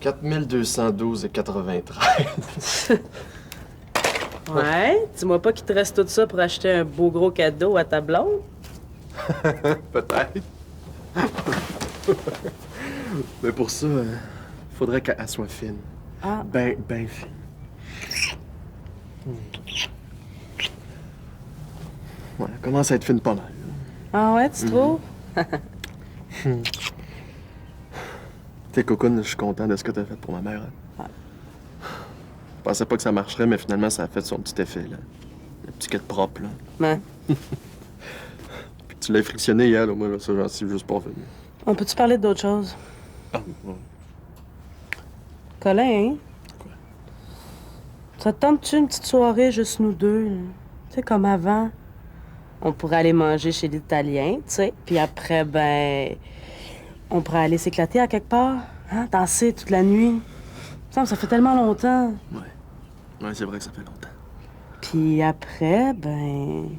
4212,93. Ouais, dis-moi pas qu'il te reste tout ça pour acheter un beau gros cadeau à ta blonde. Peut-être. Mais pour ça, faudrait qu'elle soit fine. Ah. Ben fine. Ouais, elle commence à être fine pas mal. Ah ouais, tu trouves? Tu sais, Cocoon, je suis content de ce que t'as fait pour ma mère. Hein. Ouais. Je pensais pas que ça marcherait, mais finalement, ça a fait son petit effet, là. Le petit kit propre, là. Ouais. Puis tu l'as frictionné hier, là, moi, là, ça, j'en suis juste pas venu. On peut-tu parler d'autre chose? Ah, ouais. Colin, hein? Quoi? Ça te tente-tu une petite soirée juste nous deux, là? Tu sais, comme avant? On pourrait aller manger chez l'Italien, tu sais. Puis après, ben... on pourrait aller s'éclater à quelque part. Hein? Danser toute la nuit. Ça fait tellement longtemps. Ouais. Ouais, c'est vrai que ça fait longtemps. Puis après, ben...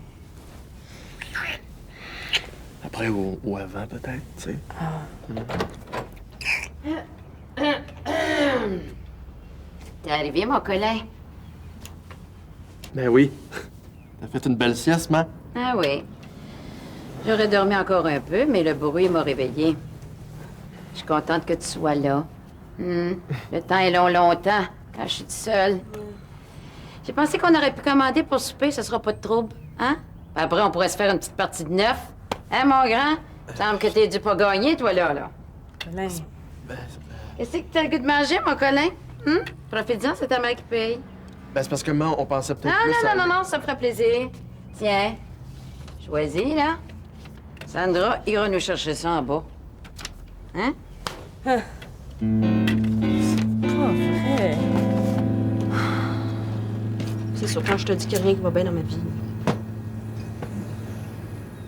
Après ou avant, peut-être, tu sais. T'es arrivé, mon Colin? Ben oui. T'as fait une belle sieste, ma? Ah oui. J'aurais dormi encore un peu, mais le bruit m'a réveillée. Je suis contente que tu sois là. Le temps est long, longtemps, quand je suis toute seule. J'ai pensé qu'on aurait pu commander pour souper, ce sera pas de trouble, hein? Puis après, on pourrait se faire une petite partie de neuf. Hein, mon grand? Semble que t'es dû pas gagner, toi, là. Colin... Qu'est-ce que t'as le goût de manger, mon Colin? Profite-en, c'est ta mère qui paye. Ben, c'est parce que, man, on pensait peut-être plus à... Non, ça me ferait plaisir. Tiens, choisis, là. Sandra ira nous chercher ça en bas. Hein? Pas vrai. C'est sûr, quand je te dis qu'il n'y a rien qui va bien dans ma vie.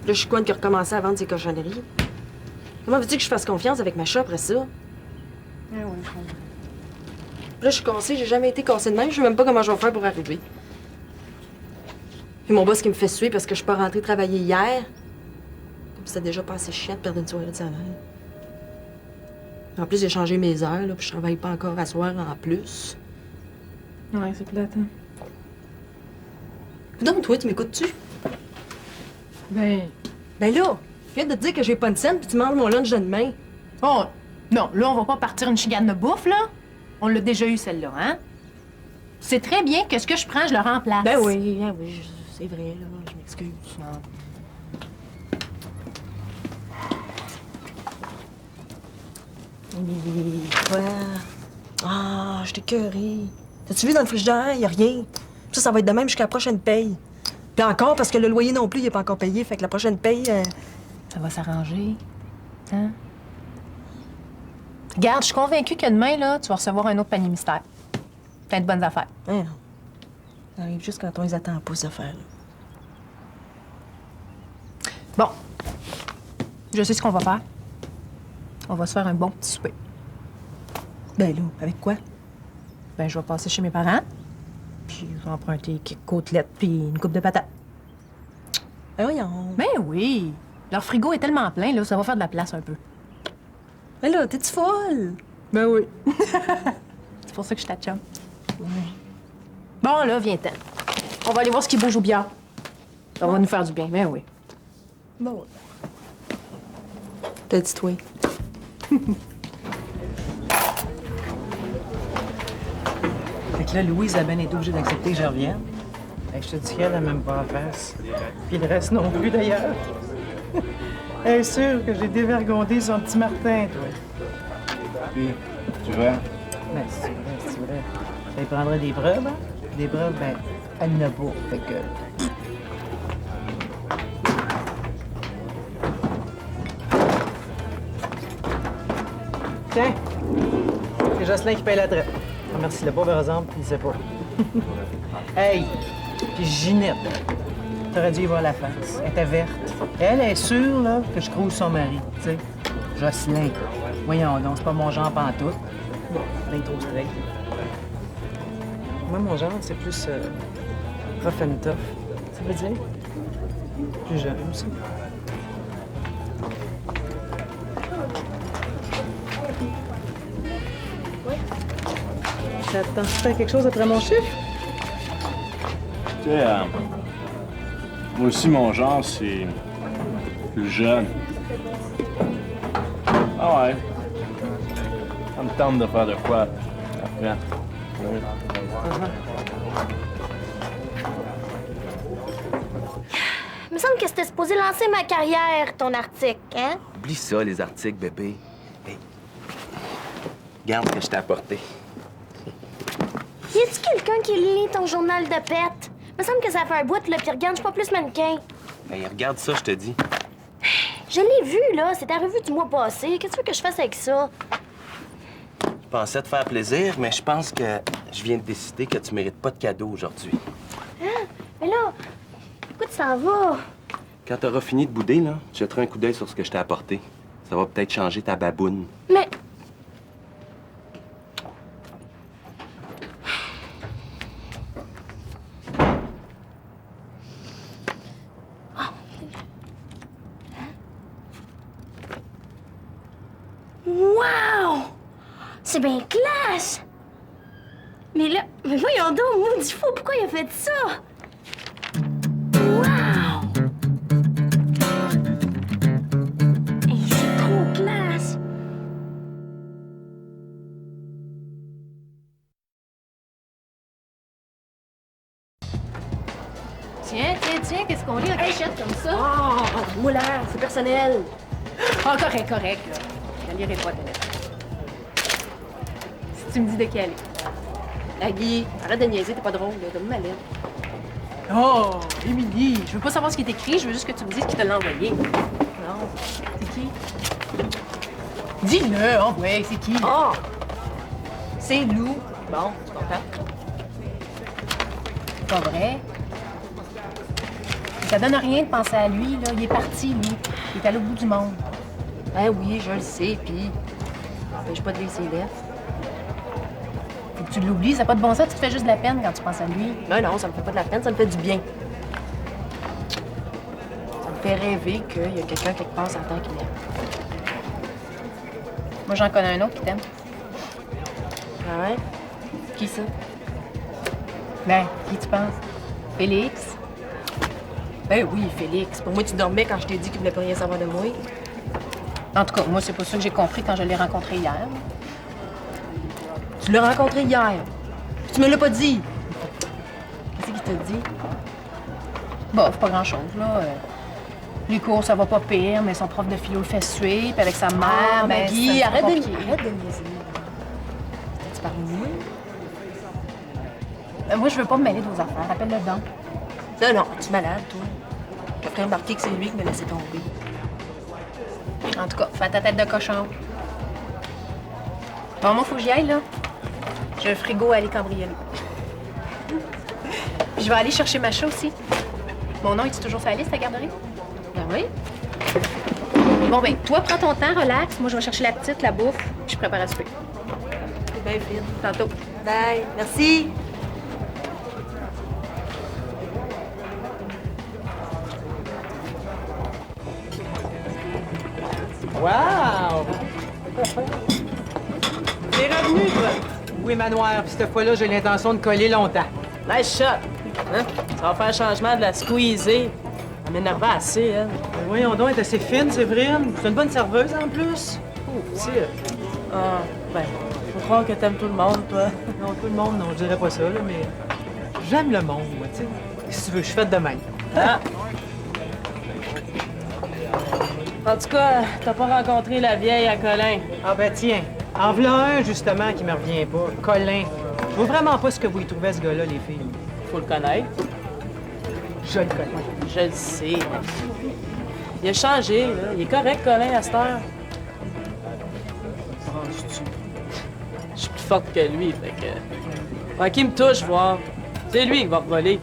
Là, je suis conne qui a recommencé à vendre ses cochonneries. Comment veux-tu que je fasse confiance avec ma chat après ça? Ah ouais, je comprends. Là, je suis cassée, j'ai jamais été cassée de même, je sais même pas comment je vais faire pour arriver. Puis mon boss qui me fait suer parce que je suis pas rentrée travailler hier. Comme si c'était déjà pas assez chiant de perdre une soirée de salaire. En plus, j'ai changé mes heures, là, puis je travaille pas encore à soir en plus. Ouais, c'est plate, hein? Donc, toi, tu m'écoutes-tu? Ben Là, je viens de te dire que j'ai pas de scène, puis tu manges mon lunch de demain. oh, non, là, on va pas partir une chicane de bouffe, là. On l'a déjà eu, celle-là, hein? C'est très bien que ce que je prends, je le remplace. Ben oui, c'est vrai, là, je m'excuse. Non. Quoi? Ah, je t'ai écœurée. T'as-tu vu dans le frigidaire? Y a rien. Ça va être de même jusqu'à la prochaine paye. Puis encore, parce que le loyer non plus, il est pas encore payé. Fait que la prochaine paye... Ça va s'arranger. Hein? Regarde, je suis convaincue que demain, là, tu vas recevoir un autre panier mystère. Plein de bonnes affaires. Hein, non. Ça arrive juste quand on les attend pas, ces affaires-là. Bon. Je sais ce qu'on va faire. On va se faire un bon petit souper. Ben là, avec quoi? Ben, je vais passer chez mes parents. Puis je vais emprunter quelques côtelettes puis une coupe de patates. Ben voyons. Ben oui! Leur frigo est tellement plein, là, ça va faire de la place un peu. Ben là, t'es-tu folle? Ben oui. C'est pour ça que je t'achante. Bon, là, viens-t'en. On va aller voir ce qui bouge au billard. Ça va nous faire du bien, ben oui. Bon. T'as dit toi. Fait que là, Louise a bien été obligée d'accepter que je revienne. Fait que je te dis qu'elle a même pas en face. Puis le reste non plus, d'ailleurs. Elle est sûre que j'ai dévergondé son petit Martin, toi. Puis, tu vois? Ben, c'est vrai, c'est vrai. Ça lui prendrait des preuves, hein? Des preuves, ben, elle n'a pas. Fait que... Tiens! C'est Jocelyn qui paye la traite. Remercie-le pas, par exemple, il sait pas. Hey! Puis Ginette, t'aurais dû y voir la face. Elle était verte. Elle est sûre, là, que je crouse son mari, tu sais. Jocelyn. Voyons donc, c'est pas mon genre pantoute. Bon, bien trop straight. Moi, mon genre, c'est plus rough and tough. Ça veut dire? Plus jeune aussi. Ça te tente de faire quelque chose après mon chiffre? Tu sais, moi aussi, mon genre, c'est plus jeune. Ah ouais. Ça me tente de faire de quoi après. Il me semble que c'était supposé lancer ma carrière, ton article, hein? Oublie ça, les articles, bébé. Hey. Regarde ce que je t'ai apporté. Y a-tu quelqu'un qui lit ton journal de pète? Il me semble que ça fait un bout, là, puis regarde, je suis pas plus mannequin. Hey, regarde ça, je te dis. Je l'ai vu, là. C'est ta revue du mois passé. Qu'est-ce que tu veux que je fasse avec ça? Je pensais te faire plaisir, mais je pense que je viens de décider que tu mérites pas de cadeau aujourd'hui. Hein? Mais là, écoute, ça va. Quand t'auras fini de bouder, là, tu jetteras un coup d'œil sur ce que je t'ai apporté. Ça va peut-être changer ta baboune. Mais... Wow! C'est bien classe! Mais là, mais voyons donc, maudit fou, pourquoi il a fait ça? Wow! Hey, c'est trop classe! Tiens, qu'est-ce qu'on lit en cachette comme ça? Oh, moulin, c'est personnel. Ah, correct, là. Je la lirai pas, ta lettre. Si tu me dis de qui elle est. Guy, arrête de niaiser, t'es pas drôle, là. Donne-moi ma lettre. Oh, Émilie, je veux pas savoir ce qui est écrit, je veux juste que tu me dises qui te l'a envoyé. Non, c'est qui? Dis-le, oh ouais, c'est qui? Oh! C'est Lou. Bon, tu comprends? Pas vrai. Ça donne rien de penser à lui, là. Il est parti, lui. Il est allé au bout du monde. Ben oui, je le sais, pis... M'empêche pas de lire ses lettres. Faut que tu l'oublies, ça n'a pas de bon sens, tu te fais juste de la peine quand tu penses à lui. Non, ça me fait pas de la peine, ça me fait du bien. Ça me fait rêver qu'il y a quelqu'un quelque part sur la terre qui l'aime. Moi, j'en connais un autre qui t'aime. Ah ouais? Qui ça? Ben, qui tu penses? Félix? Ben oui, Félix. Pour moi, tu dormais quand je t'ai dit qu'il voulait pas rien savoir de moi. En tout cas, moi, c'est pas ça que j'ai compris quand je l'ai rencontré hier. Tu l'as rencontré hier. Tu me l'as pas dit. Qu'est-ce qu'il t'a dit? Bof, pas grand-chose, là. Les cours, ça va pas pire, mais son prof de philo le fait suer, puis avec sa mère, ben, Guy, c'est arrête compliqué. de niaiser. Tu parles de moi? Moi, je veux pas me mêler de vos affaires. Appelle-le donc. Non, tu es malade, toi. T'as fait remarquer que c'est lui qui m'a laissé tomber. En tout cas, fais ta tête de cochon. Bon, moi, faut que j'y aille, là. J'ai un frigo à aller cambrioler. Puis je vais aller chercher ma chat aussi. Mon nom, est-tu toujours sur la liste à garderie? Ben oui. Bon, ben, toi, prends ton temps, relax. Moi, je vais chercher la petite, la bouffe, puis je prépare à souper. C'est bien fine. Tantôt. Bye. Merci. Wow! T'es revenu, toi? Oui, Manoir, puis cette fois-là, j'ai l'intention de coller longtemps. Nice shot! Hein? Ça va faire changement de la squeezer. Elle m'énervait assez, hein? Ben voyons donc, elle est assez fine, Séverine. C'est une bonne serveuse, en plus. Oh, petit. Ah, ben, faut croire que t'aimes tout le monde, toi. Non, tout le monde, non, je dirais pas ça, là, mais j'aime le monde, moi, tu sais. Si tu veux, je fais de même. Ah! En tout cas, t'as pas rencontré la vieille à Colin. Ah ben tiens, en v'là un, justement, qui me revient pas. Colin. Je vois vraiment pas ce que vous y trouvez, ce gars-là, les filles. Faut le connaître. Je le connais. Je le sais. Il a changé, là. Il est correct, Colin, à cette heure. Je suis plus forte que lui, fait que... Fait qu'il me touche, voir. C'est lui qui va voler.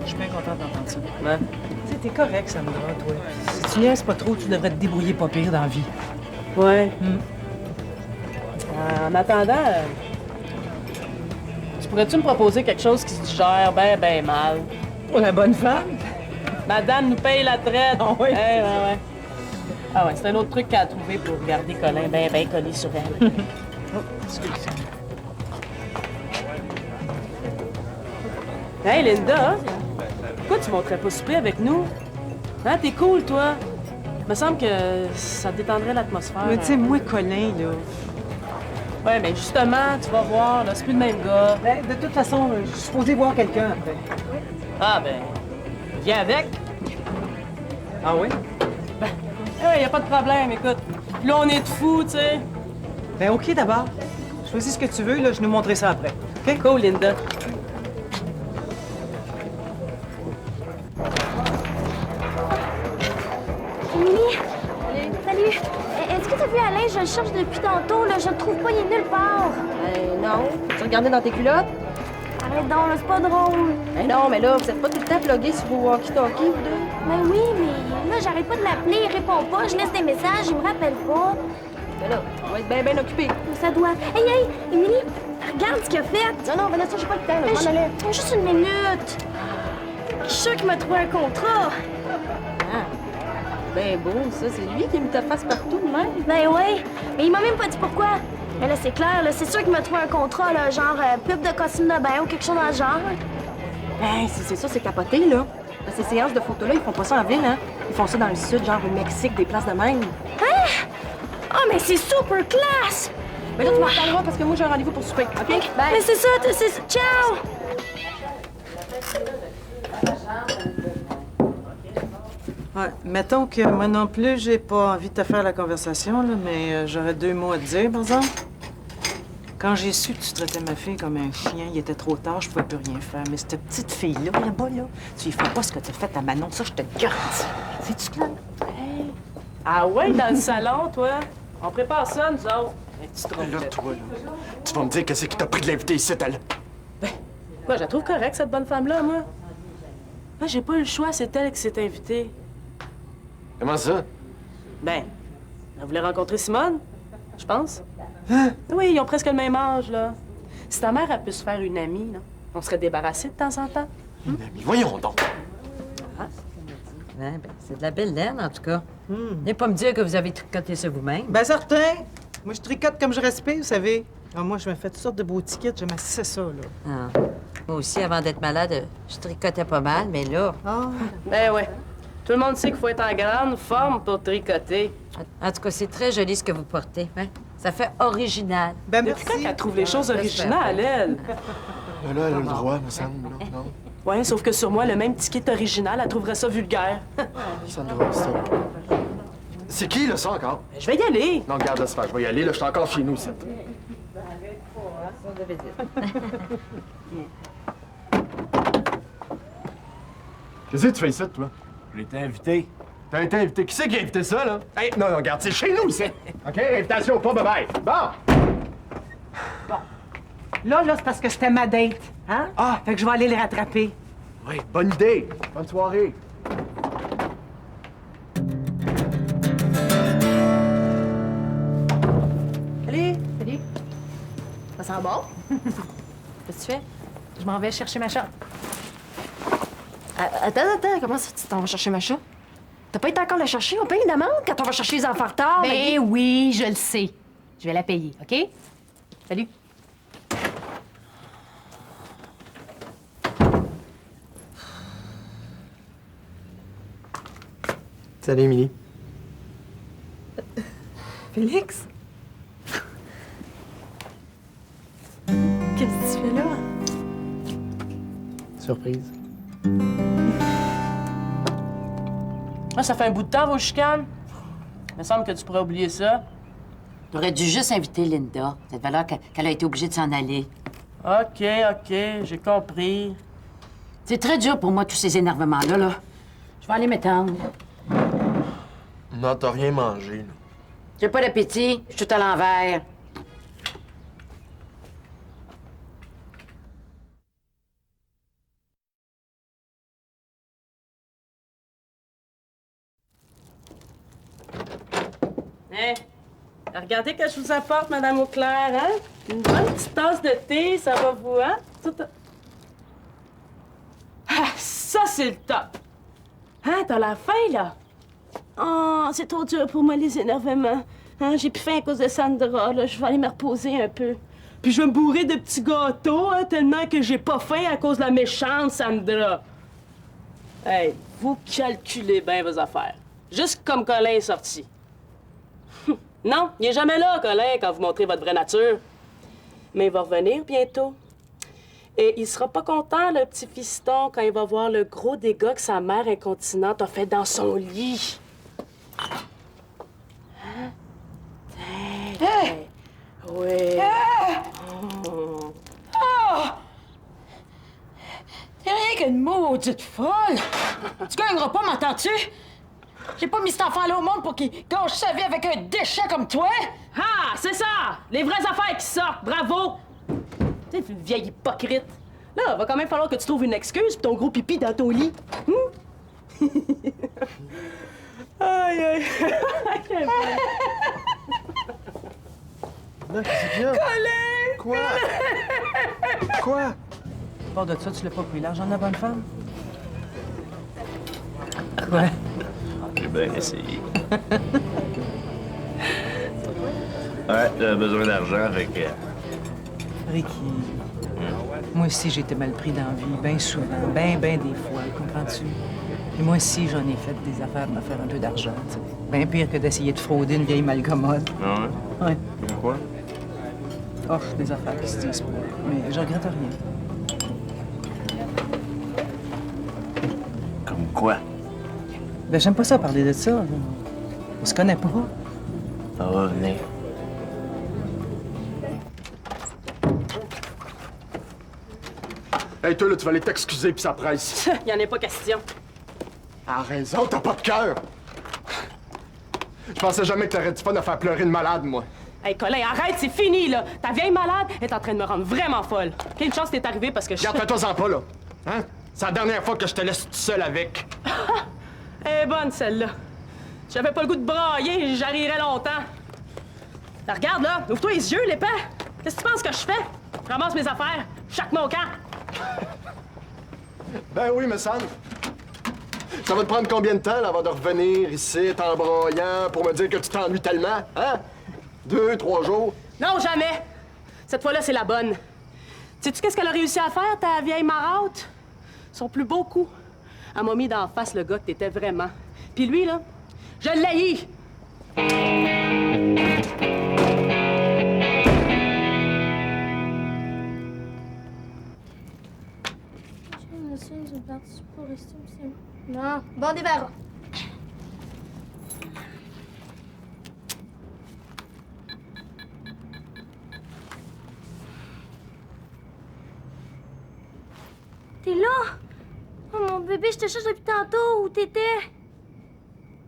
Je suis bien content d'entendre ça. Hein? Tu sais, t'es correct, Sandra, toi. Si tu niaises pas trop, tu devrais te débrouiller pas pire dans la vie. Ouais. En attendant, tu pourrais-tu me proposer quelque chose qui se digère ben mal? Pour la bonne femme? Madame nous paye la traite. Ah oui? Ouais. Ah ouais, c'est un autre truc qu'elle a trouvé pour garder Colin ben collé sur elle. Oh, excuse. Hey, Linda! Pourquoi tu monterais pas souper avec nous? Hein, t'es cool, toi. Me semble que ça détendrait l'atmosphère. Mais tu sais, moi, Colin, là... Ouais, mais justement, tu vas voir, là, c'est plus le même gars. Ben, de toute façon, je suis supposé voir quelqu'un après. Ah, ben, viens avec. Ah oui? Ouais, y a pas de problème, écoute. Là, on est de fous, tu sais. Ben OK, d'abord. Choisis ce que tu veux, là, je nous montrerai ça après. OK? Cool, Linda. Émilie? Salut. Est-ce que t'as vu Alain? Je le cherche depuis tantôt, là. Je le trouve pas, il est nulle part. Non. Tu regardais dans tes culottes? Arrête donc, là, c'est pas drôle. Mais non, mais là, vous êtes pas tout le temps plugués sur vos walkie-talkies, vous deux? Ben oui, mais là, j'arrête pas de l'appeler, il répond pas, je laisse des messages, il me rappelle pas. Mais là, on va être bien occupés. Ça doit... Hey, Émilie, regarde ce qu'il a fait. Non, non, Vanessa, j'ai pas le temps, là. Mais Je m'en allais. Juste une minute. Je suis sûre qu'il m'a trouvé un contrat. Ah. Ben beau, ça, c'est lui qui a mis ta face partout, de même. Ben ouais, mais il m'a même pas dit pourquoi. Mais là, c'est clair, là, c'est sûr qu'il m'a trouvé un contrat, là, genre pub de costume de bain ou quelque chose dans le genre. Ben, si c'est ça, c'est capoté, là. Ces séances de photos-là, ils font pas ça en ville, hein. Ils font ça dans le sud, genre au Mexique, des places de même. Hein? Oh, mais c'est super classe! Mais là, tu m'en reparleras parce que moi, j'ai un rendez-vous pour souper, OK? Bye. Mais c'est ça, c'est ça. Ciao! Ouais, mettons que moi non plus, j'ai pas envie de te faire la conversation, là, mais j'aurais 2 mots à te dire, par exemple. Quand j'ai su que tu traitais ma fille comme un chien, il était trop tard, je pouvais plus rien faire. Mais cette petite fille-là, là-bas, là, tu lui feras pas ce que tu as fait à Manon, ça, je te le garantis. C'est-tu clair? Hey. Ah ouais, dans le salon, toi? On prépare ça, nous autres. Hey, tu te trompes. Là, toi, là, tu vas me dire qu'est-ce qui t'a pris de l'inviter ici, elle? Quoi, je la trouve correcte, cette bonne femme-là, moi. Moi, j'ai pas eu le choix, c'est elle qui s'est invitée. Comment ça? Ben, elle voulait rencontrer Simone, je pense. Hein? Oui, ils ont presque le même âge, là. Si ta mère a pu se faire une amie, là, on serait débarrassés de temps en temps. Une amie, voyons donc. Ben, c'est de la belle laine, en tout cas. Venez pas me dire que vous avez tricoté ça vous-même. Ben certain! Moi, je tricote comme je respire, vous savez. Ah, moi, je me fais toutes sortes de beaux tickets, je m'assais ça, là. Ah. Moi aussi, avant d'être malade, je tricotais pas mal, mais là... Ah, Ben ouais. Tout le monde sait qu'il faut être en grande forme pour tricoter. En tout cas, c'est très joli ce que vous portez. Hein? Ça fait original. ben Depuis quand merci. qu'elle trouve les choses originales, elle? Là, elle a le droit, me semble, là, non? Ouais, sauf que sur moi, le même ticket original, elle trouverait ça vulgaire. Sandra, stop. C'est qui, là, ça, encore? Je vais y aller. Non, garde, laisse faire, je vais y aller, là, je suis encore chez nous, ici. Qu'est-ce que tu fais ici, toi? Je l'ai invité. T'as été invité. Qui c'est qui a invité ça, là? Hey, non, regarde, c'est chez nous, ici. OK? Invitation, pas bye-bye. Bon! Là, c'est parce que c'était ma date, hein? Ah! Fait que je vais aller le rattraper. Oui, bonne idée. Bonne soirée. Salut! Salut! Ça sent bon? Qu'est-ce que tu fais? Je m'en vais chercher ma chambre. Attends, comment ça, tu t'en vas chercher ma chat? T'as pas été encore la chercher? On paye une amende quand on va chercher les enfants en retard. Ben oui, je le sais. Je vais la payer, OK? Salut. Salut, Émilie. Félix? Qu'est-ce que tu fais là? Surprise. Moi, ça fait un bout de temps, vos chicanes. Il me semble que tu pourrais oublier ça. T'aurais dû juste inviter Linda. Cette valeur qu'elle a été obligée de s'en aller. OK, j'ai compris. C'est très dur pour moi, tous ces énervements-là, là. Je vais aller m'étendre. Non, t'as rien mangé, là. J'ai pas d'appétit, je suis tout à l'envers. Hein? Regardez que je vous apporte, Madame Auclair, hein? Une bonne petite tasse de thé, ça va vous, hein? Ah, ça, c'est le top! Hein, t'as la faim, là? Oh, c'est trop dur pour moi, les énervements. Hein, j'ai plus faim à cause de Sandra, là. Je vais aller me reposer un peu. Puis je vais me bourrer de petits gâteaux, hein, tellement que j'ai pas faim à cause de la méchante Sandra. Hey, vous calculez bien vos affaires. Juste comme Colin est sorti. Non, il est jamais là, Colin, quand vous montrez votre vraie nature. Mais il va revenir bientôt. Et il sera pas content, le petit fiston, quand il va voir le gros dégât que sa mère incontinente a fait dans son lit. Hein? Hey! Oui. Oh. T'es rien qu'une maudite folle! Tu gagneras pas, m'entends-tu? J'ai pas mis cet enfant-là au monde pour qu'il gâche sa vie avec un déchet comme toi! Ah, c'est ça! Les vraies affaires qui sortent, bravo! T'es une vieille hypocrite. Là, va quand même falloir que tu trouves une excuse pour ton gros pipi dans ton lit. Aïe, aïe. Là, qu'est-ce qu'il y a? Colin! Quoi? Quoi? À part de ça, tu l'as pas pris, l'argent de la bonne femme? Ouais. J'ai bien essayé. Ouais, j'avais besoin d'argent, fait que... Ricky, moi aussi, j'ai été mal pris dans la vie, bien souvent, bien des fois, comprends-tu? Et moi aussi, j'en ai fait des affaires de me faire un peu d'argent, tu sais. Bien pire que d'essayer de frauder une vieille malcommode. Ah ouais? Ouais. Quoi? Oh, des affaires qui se disent pas. Mais je regrette rien. Comme quoi? Ben, j'aime pas ça, parler de ça. On se connaît pas. Ça va venir. Hey, toi, là, tu vas aller t'excuser puis ça presse. Y en a pas question. À raison, t'as pas de cœur. Je pensais jamais que t'aurais du fun à faire pleurer une malade, moi. Hey, Colin, arrête, c'est fini, là. Ta vieille malade est en train de me rendre vraiment folle. Quelle chance t'es arrivé parce que je... Regarde, fais-toi-en pas, là. Hein? C'est la dernière fois que je te laisse tout seul avec. Elle est bonne, celle-là. J'avais pas le goût de brailler, j'arriverais longtemps. Là, regarde, là, ouvre-toi les yeux, l'épais. Qu'est-ce que tu penses que je fais? Je ramasse mes affaires, chaque mon camp. Ben oui, me semble. Ça va te prendre combien de temps, là, avant de revenir ici, en broyant, pour me dire que tu t'ennuies tellement, hein? 2, 3 jours? Non, jamais. Cette fois-là, c'est la bonne. Sais-tu qu'est-ce qu'elle a réussi à faire, ta vieille marâtre? Son plus beau coup. Elle m'a mis d'en face le gars que t'étais vraiment. Puis lui, là, je l'haïs. Non, bon débarras. T'es là? Oh mon bébé, je te cherche depuis tantôt. Où t'étais?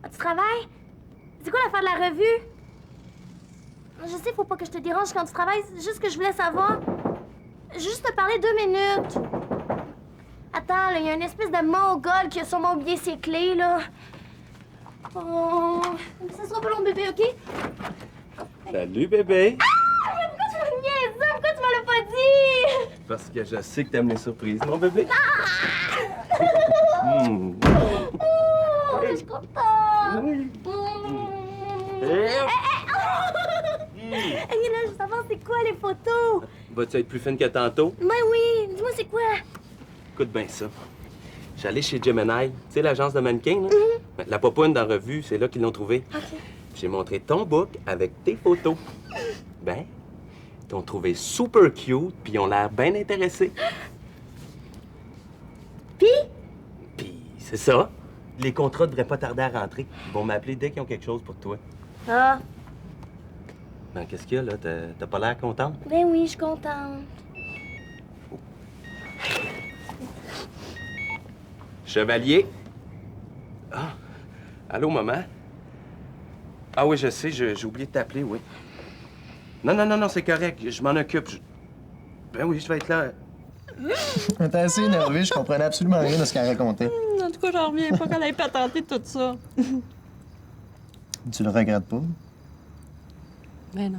Ah, tu travailles? C'est quoi l'affaire de la revue? Je sais, faut pas que je te dérange quand tu travailles. C'est juste que je voulais savoir. Juste te parler 2 minutes. Attends, là, il y a une espèce de mongol qui a sûrement oublié ses clés, là. Oh, ça sera pas long, bébé, OK? Salut, bébé. Ah! Mais pourquoi tu m'as niaisé? Pourquoi tu me l'as pas dit? Parce que je sais que t'aimes les surprises, mon bébé. Oh, je suis contente. Hey, là, je veux savoir c'est quoi les photos? Vas-tu être plus fine que tantôt? Ben oui, dis-moi c'est quoi? Écoute bien ça. J'allais chez Gemini, tu sais, l'agence de mannequins, là? La popoune dans la revue, c'est là qu'ils l'ont trouvé. OK. J'ai montré ton book avec tes photos. Ben, ils t'ont trouvé super cute, puis ils ont l'air bien intéressés. Puis? Puis, c'est ça. Les contrats devraient pas tarder à rentrer. Ils vont m'appeler dès qu'ils ont quelque chose pour toi. Ah, Ben, qu'est-ce qu'il y a, là? T'as pas l'air contente? ben oui, je suis contente. Chevalier? Ah, allô, maman? Ah oui, je sais, j'ai oublié de t'appeler, oui. Non, c'est correct, je m'en occupe. Ben oui, je vais être là. Elle était assez énervée, je comprenais absolument rien de ce qu'elle racontait. En tout cas, j'en reviens pas qu'elle ait patenté tout ça. Tu le regrettes pas? Ben non.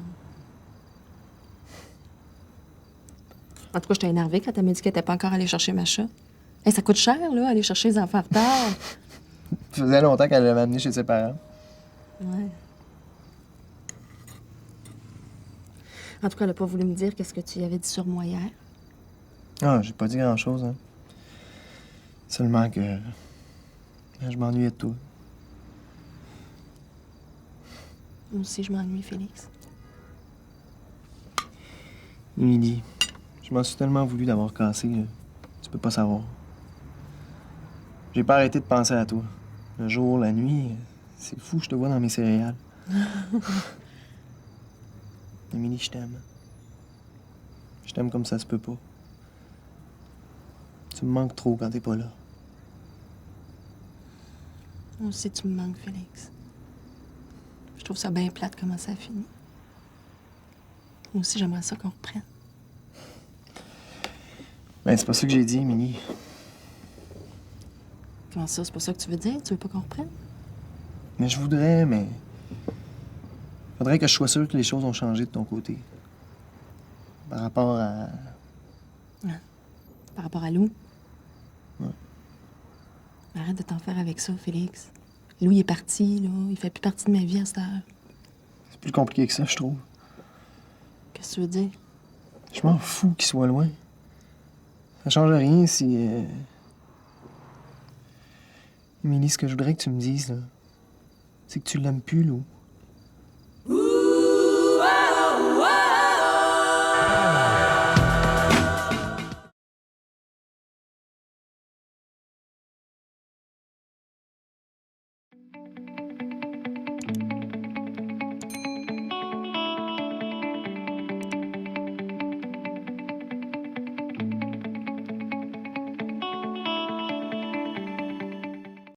En tout cas, j'étais énervée quand elle m'a dit qu'elle était pas encore allée chercher ma chat. Hey, ça coûte cher, là, aller chercher les enfants en retard. Ça faisait longtemps qu'elle l'avait amené chez ses parents. Ouais. En tout cas, elle a pas voulu me dire qu'est-ce que tu y avais dit sur moi hier. Ah, j'ai pas dit grand-chose, hein. Seulement que... je m'ennuyais de toi. Moi aussi, je m'ennuie, Félix. Émilie, je m'en suis tellement voulu d'avoir cassé, là. Tu peux pas savoir. J'ai pas arrêté de penser à toi. Le jour, la nuit, c'est fou, je te vois dans mes céréales. Émilie, je t'aime. Je t'aime comme ça se peut pas. Tu me manques trop quand t'es pas là. Moi aussi, tu me manques, Félix. Je trouve ça bien plate comment ça a fini. Moi aussi, j'aimerais ça qu'on reprenne. Ben, c'est pas ça que j'ai dit, Émilie. Comment ça? C'est pas ça que tu veux dire? Tu veux pas qu'on reprenne? Mais je voudrais, mais... Faudrait que je sois sûr que les choses ont changé de ton côté. Par rapport à... Par rapport à Lou? Ouais. Arrête de t'en faire avec ça, Félix. Lou, il est parti, là. Il fait plus partie de ma vie à cette heure. C'est plus compliqué que ça, je trouve. Qu'est-ce que tu veux dire? Je m'en fous qu'il soit loin. Ça change rien si... Émilie, ce que je voudrais que tu me dises, là, c'est que tu l'aimes plus, Lou.